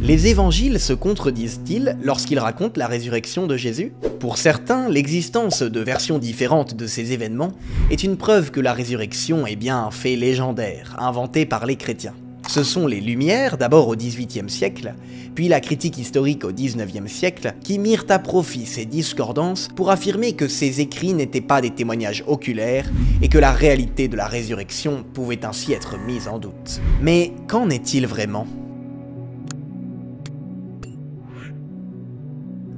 Les évangiles se contredisent-ils lorsqu'ils racontent la résurrection de Jésus? Pour certains, l'existence de versions différentes de ces événements est une preuve que la résurrection est bien un fait légendaire, inventé par les chrétiens. Ce sont les Lumières, d'abord au XVIIIe siècle, puis la critique historique au XIXe siècle, qui mirent à profit ces discordances pour affirmer que ces écrits n'étaient pas des témoignages oculaires et que la réalité de la résurrection pouvait ainsi être mise en doute. Mais qu'en est-il vraiment?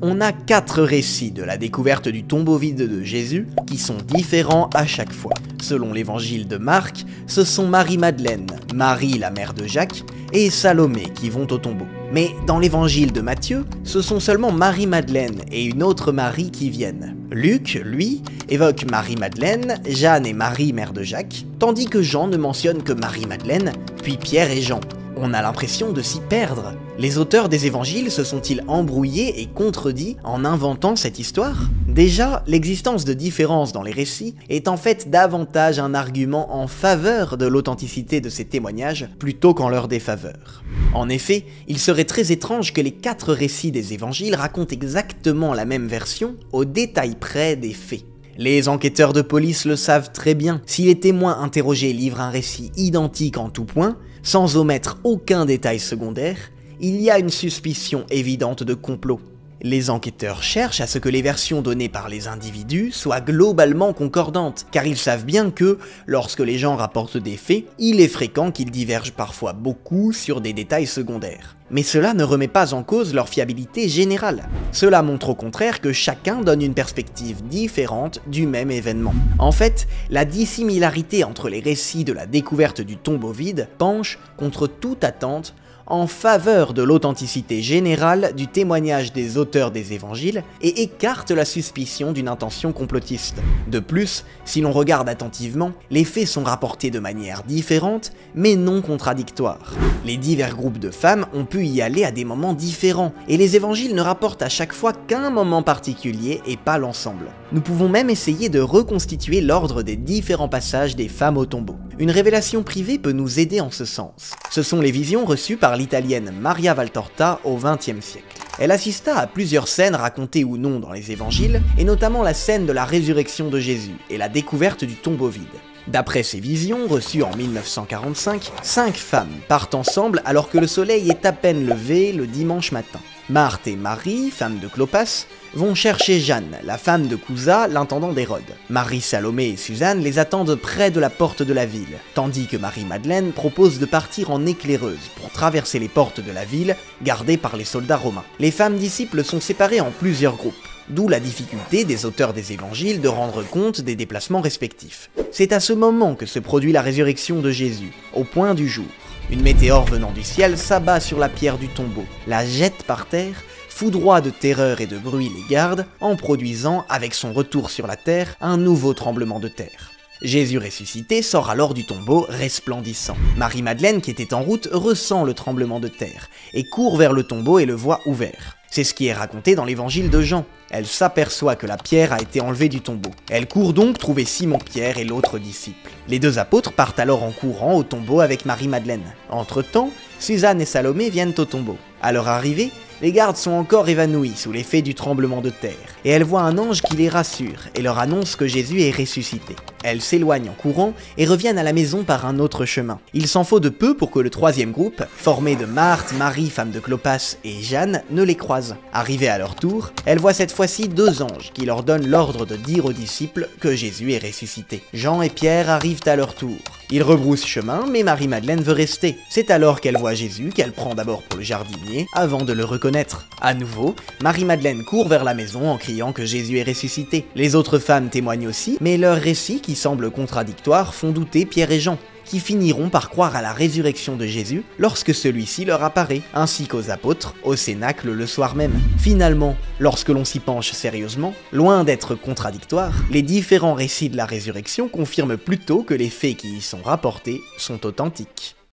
On a 4 récits de la découverte du tombeau vide de Jésus qui sont différents à chaque fois. Selon l'évangile de Marc, ce sont Marie-Madeleine, Marie la mère de Jacques, et Salomé qui vont au tombeau. Mais dans l'évangile de Matthieu, ce sont seulement Marie-Madeleine et une autre Marie qui viennent. Luc, lui, évoque Marie-Madeleine, Jeanne et Marie mère de Jacques, tandis que Jean ne mentionne que Marie-Madeleine, puis Pierre et Jean. On a l'impression de s'y perdre. Les auteurs des évangiles se sont-ils embrouillés et contredits en inventant cette histoire? Déjà, l'existence de différences dans les récits est en fait davantage un argument en faveur de l'authenticité de ces témoignages plutôt qu'en leur défaveur. En effet, il serait très étrange que les 4 récits des évangiles racontent exactement la même version au détail près des faits. Les enquêteurs de police le savent très bien, si les témoins interrogés livrent un récit identique en tout point, sans omettre aucun détail secondaire, il y a une suspicion évidente de complot. Les enquêteurs cherchent à ce que les versions données par les individus soient globalement concordantes, car ils savent bien que, lorsque les gens rapportent des faits, il est fréquent qu'ils divergent parfois beaucoup sur des détails secondaires. Mais cela ne remet pas en cause leur fiabilité générale. Cela montre au contraire que chacun donne une perspective différente du même événement. En fait, la dissimilarité entre les récits de la découverte du tombeau vide penche, contre toute attente, en faveur de l'authenticité générale du témoignage des auteurs des évangiles et écarte la suspicion d'une intention complotiste. De plus, si l'on regarde attentivement, les faits sont rapportés de manière différente, mais non contradictoire. Les divers groupes de femmes ont pu y aller à des moments différents, et les évangiles ne rapportent à chaque fois qu'un moment particulier et pas l'ensemble. Nous pouvons même essayer de reconstituer l'ordre des différents passages des femmes au tombeau. Une révélation privée peut nous aider en ce sens. Ce sont les visions reçues par l'italienne Maria Valtorta au XXe siècle. Elle assista à plusieurs scènes racontées ou non dans les évangiles, et notamment la scène de la résurrection de Jésus et la découverte du tombeau vide. D'après ces visions, reçues en 1945, 5 femmes partent ensemble alors que le soleil est à peine levé le dimanche matin. Marthe et Marie, femmes de Clopas, vont chercher Jeanne, la femme de Cousa, l'intendant d'Hérode. Marie, Salomé et Suzanne les attendent près de la porte de la ville, tandis que Marie-Madeleine propose de partir en éclaireuse pour traverser les portes de la ville, gardées par les soldats romains. Les femmes disciples sont séparées en plusieurs groupes, d'où la difficulté des auteurs des évangiles de rendre compte des déplacements respectifs. C'est à ce moment que se produit la résurrection de Jésus, au point du jour. Une météore venant du ciel s'abat sur la pierre du tombeau, la jette par terre, foudroie de terreur et de bruit les gardes, en produisant, avec son retour sur la terre, un nouveau tremblement de terre. Jésus ressuscité sort alors du tombeau resplendissant. Marie-Madeleine, qui était en route, ressent le tremblement de terre, et court vers le tombeau et le voit ouvert. C'est ce qui est raconté dans l'évangile de Jean. Elle s'aperçoit que la pierre a été enlevée du tombeau. Elle court donc trouver Simon-Pierre et l'autre disciple. Les 2 apôtres partent alors en courant au tombeau avec Marie-Madeleine. Entre-temps, Suzanne et Salomé viennent au tombeau. À leur arrivée, les gardes sont encore évanouis sous l'effet du tremblement de terre, et elles voient un ange qui les rassure et leur annonce que Jésus est ressuscité. Elles s'éloignent en courant et reviennent à la maison par un autre chemin. Il s'en faut de peu pour que le 3e groupe, formé de Marthe, Marie, femme de Clopas, et Jeanne, ne les croise. Arrivées à leur tour, elles voient cette fois-ci 2 anges qui leur donnent l'ordre de dire aux disciples que Jésus est ressuscité. Jean et Pierre arrivent à leur tour. Ils rebroussent chemin, mais Marie-Madeleine veut rester. C'est alors qu'elle voit Jésus, qu'elle prend d'abord pour le jardinier, avant de le reconnaître. À nouveau, Marie-Madeleine court vers la maison en criant que Jésus est ressuscité. Les autres femmes témoignent aussi, mais leurs récits, qui semblent contradictoires, font douter Pierre et Jean, qui finiront par croire à la résurrection de Jésus lorsque celui-ci leur apparaît, ainsi qu'aux apôtres, au cénacle le soir même. Finalement, lorsque l'on s'y penche sérieusement, loin d'être contradictoires, les différents récits de la résurrection confirment plutôt que les faits qui y sont rapportés sont authentiques.